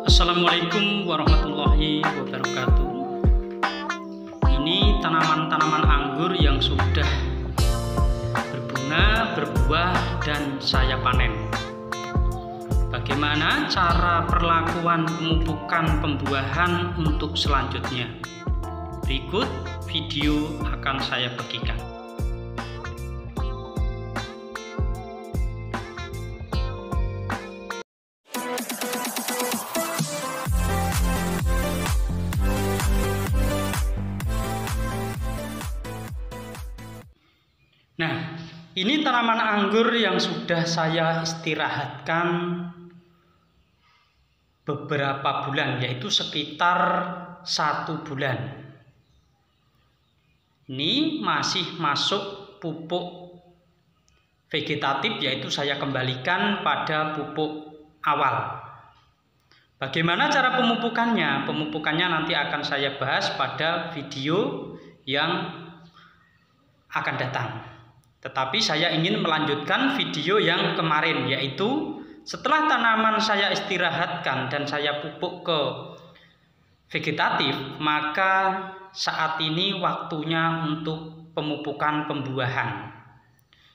Assalamualaikum warahmatullahi wabarakatuh. Ini tanaman-tanaman anggur yang sudah berbunga, berbuah, dan saya panen. Bagaimana cara perlakuan pemupukan pembuahan untuk selanjutnya? Berikut video akan saya bagikan. Nah, ini tanaman anggur yang sudah saya istirahatkan beberapa bulan, yaitu sekitar 1 bulan. Ini masih masuk pupuk vegetatif, yaitu saya kembalikan pada pupuk awal. Bagaimana cara pemupukannya? Pemupukannya nanti akan saya bahas pada video yang akan datang. Tetapi saya ingin melanjutkan video yang kemarin, yaitu setelah tanaman saya istirahatkan dan saya pupuk ke vegetatif, maka saat ini waktunya untuk pemupukan pembuahan.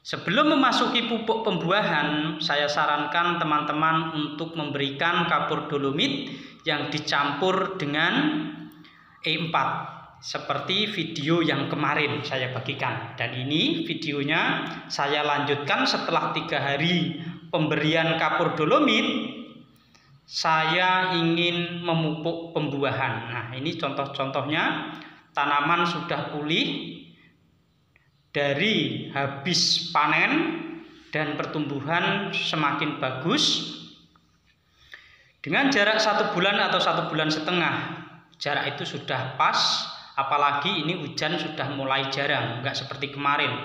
Sebelum memasuki pupuk pembuahan, saya sarankan teman-teman untuk memberikan kapur dolomit yang dicampur dengan E4. Seperti video yang kemarin saya bagikan, dan ini videonya saya lanjutkan setelah 3 hari pemberian kapur dolomit. Saya ingin memupuk pembuahan. Nah, ini contoh-contohnya. Tanaman sudah pulih dari habis panen dan pertumbuhan semakin bagus. Dengan jarak 1 bulan atau 1,5 bulan, jarak itu sudah pas. Apalagi ini hujan sudah mulai jarang, nggak seperti kemarin.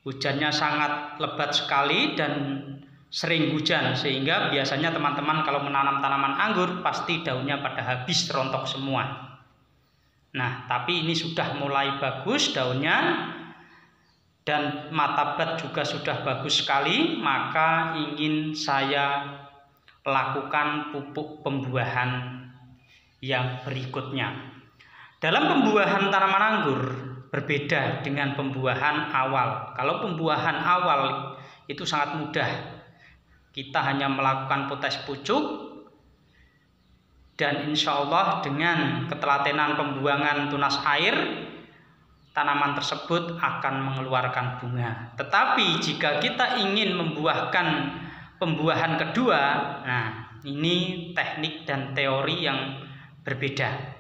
Hujannya sangat lebat sekali dan sering hujan, sehingga biasanya teman-teman kalau menanam tanaman anggur pasti daunnya pada habis rontok semua. Nah, tapi ini sudah mulai bagus daunnya dan mata bat juga sudah bagus sekali, maka ingin saya lakukan pupuk pembuahan yang berikutnya. Dalam pembuahan tanaman anggur berbeda dengan pembuahan awal. Kalau pembuahan awal itu sangat mudah. Kita hanya melakukan potes pucuk dan insya Allah dengan ketelatenan pembuangan tunas air, tanaman tersebut akan mengeluarkan bunga. Tetapi jika kita ingin membuahkan pembuahan kedua, nah ini teknik dan teori yang berbeda.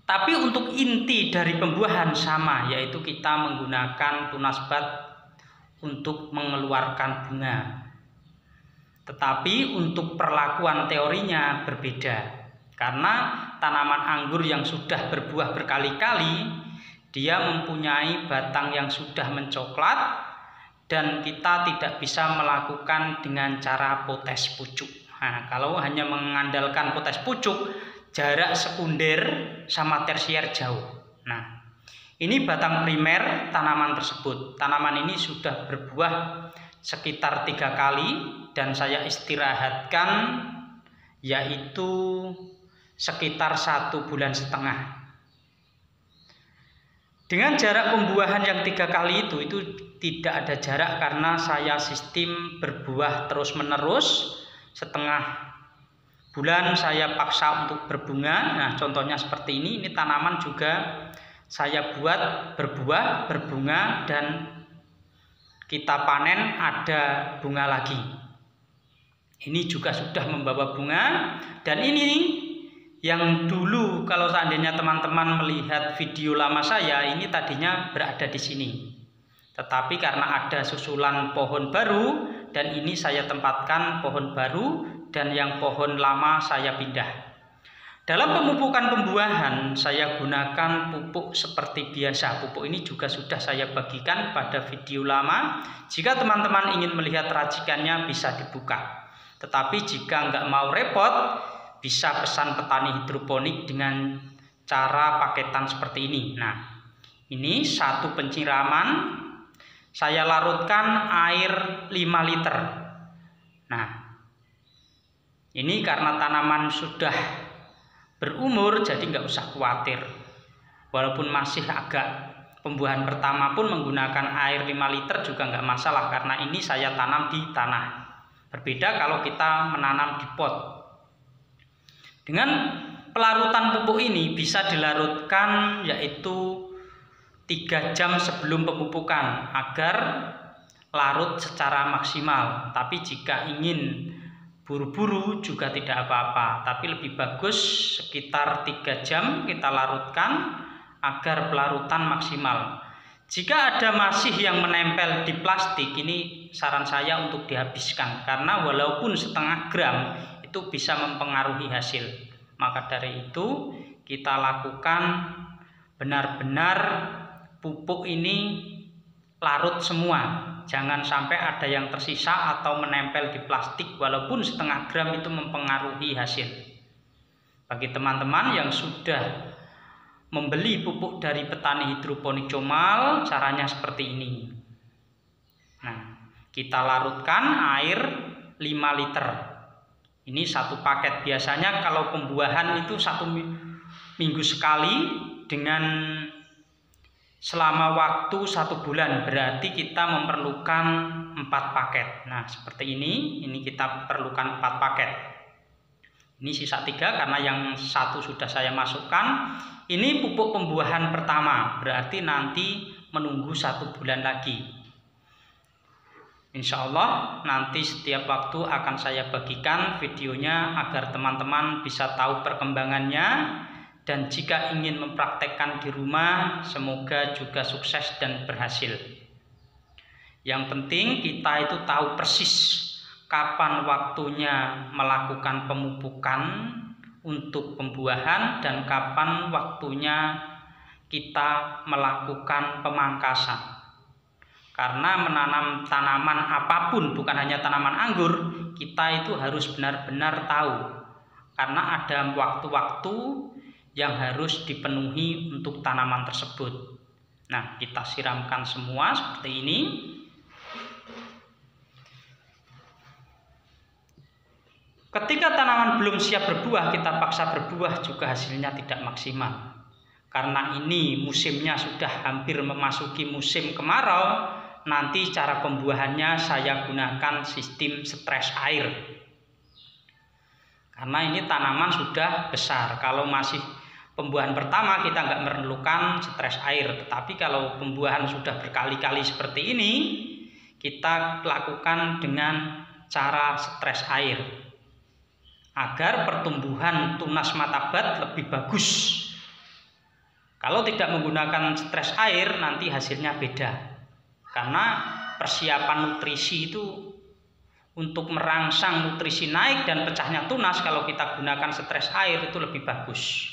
Tapi untuk inti dari pembuahan sama, yaitu kita menggunakan tunas bat untuk mengeluarkan bunga. Tetapi untuk perlakuan teorinya berbeda. Karena tanaman anggur yang sudah berbuah berkali-kali, dia mempunyai batang yang sudah mencoklat dan kita tidak bisa melakukan dengan cara potes pucuk. Nah, kalau hanya mengandalkan potes pucuk, jarak sekunder sama tersier jauh. Nah, ini batang primer tanaman tersebut. Tanaman ini sudah berbuah sekitar 3 kali dan saya istirahatkan yaitu sekitar 1,5 bulan. Dengan jarak pembuahan yang 3 kali itu tidak ada jarak karena saya sistem berbuah terus-menerus. Setengah bulan saya paksa untuk berbunga. Nah, contohnya seperti ini. Ini tanaman juga saya buat berbuah, berbunga, dan kita panen ada bunga lagi. Ini juga sudah membawa bunga. Dan ini yang dulu kalau seandainya teman-teman melihat video lama saya, ini tadinya berada di sini. Tetapi karena ada susulan pohon baru, dan ini saya tempatkan pohon baru, dan yang pohon lama saya pindah. Dalam pemupukan pembuahan saya gunakan pupuk seperti biasa. Pupuk ini juga sudah saya bagikan pada video lama. Jika teman-teman ingin melihat racikannya bisa dibuka. Tetapi jika nggak mau repot, bisa pesan petani hidroponik dengan cara paketan seperti ini. Nah, ini 1 penyiraman. Saya larutkan air 5 liter. Nah, Ini karena tanaman sudah berumur, jadi nggak usah khawatir. Walaupun masih agak pembuahan pertama pun menggunakan air 5 liter juga nggak masalah, karena ini saya tanam di tanah. Berbeda kalau kita menanam di pot. Dengan pelarutan pupuk ini bisa dilarutkan yaitu 3 jam sebelum pemupukan agar larut secara maksimal. Tapi jika ingin buru-buru juga tidak apa-apa, tapi lebih bagus sekitar 3 jam kita larutkan agar pelarutan maksimal. Jika ada masih yang menempel di plastik, ini saran saya untuk dihabiskan, karena walaupun setengah gram itu bisa mempengaruhi hasil. Maka dari itu kita lakukan benar-benar pupuk ini larut semua. Jangan sampai ada yang tersisa atau menempel di plastik, walaupun setengah gram itu mempengaruhi hasil. Bagi teman-teman yang sudah membeli pupuk dari petani hidroponik Comal, caranya seperti ini. Nah, kita larutkan air 5 liter. Ini 1 paket. Biasanya kalau pembuahan itu 1 minggu sekali dengan selama waktu 1 bulan, berarti kita memerlukan 4 paket. Nah, seperti ini kita perlukan 4 paket. Ini sisa 3 karena yang 1 sudah saya masukkan. Ini pupuk pembuahan pertama, berarti nanti menunggu 1 bulan lagi. Insya Allah nanti setiap waktu akan saya bagikan videonya agar teman-teman bisa tahu perkembangannya. Dan jika ingin mempraktekkan di rumah, semoga juga sukses dan berhasil. Yang penting kita itu tahu persis kapan waktunya melakukan pemupukan untuk pembuahan dan kapan waktunya kita melakukan pemangkasan. Karena menanam tanaman apapun, bukan hanya tanaman anggur, kita itu harus benar-benar tahu. Karena ada waktu-waktu yang harus dipenuhi untuk tanaman tersebut. Nah, kita siramkan semua seperti ini. Ketika tanaman belum siap berbuah, kita paksa berbuah juga hasilnya tidak maksimal. Karena ini musimnya sudah hampir memasuki musim kemarau, nanti cara pembuahannya saya gunakan sistem stres air. Karena ini tanaman sudah besar. Kalau masih pembuahan pertama kita nggak memerlukan stres air, tetapi kalau pembuahan sudah berkali-kali seperti ini, kita lakukan dengan cara stres air agar pertumbuhan tunas matabat lebih bagus. Kalau tidak menggunakan stres air nanti hasilnya beda, karena persiapan nutrisi itu untuk merangsang nutrisi naik dan pecahnya tunas, kalau kita gunakan stres air itu lebih bagus.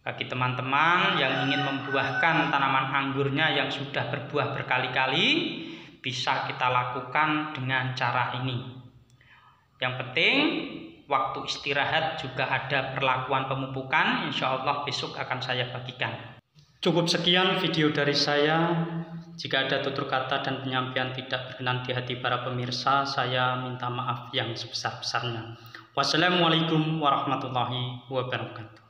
Bagi teman-teman yang ingin membuahkan tanaman anggurnya yang sudah berbuah berkali-kali, bisa kita lakukan dengan cara ini. Yang penting waktu istirahat juga ada perlakuan pemupukan, insya Allah besok akan saya bagikan. Cukup sekian video dari saya. Jika ada tutur kata dan penyampaian tidak berkenan di hati para pemirsa, saya minta maaf yang sebesar-besarnya. Wassalamualaikum warahmatullahi wabarakatuh.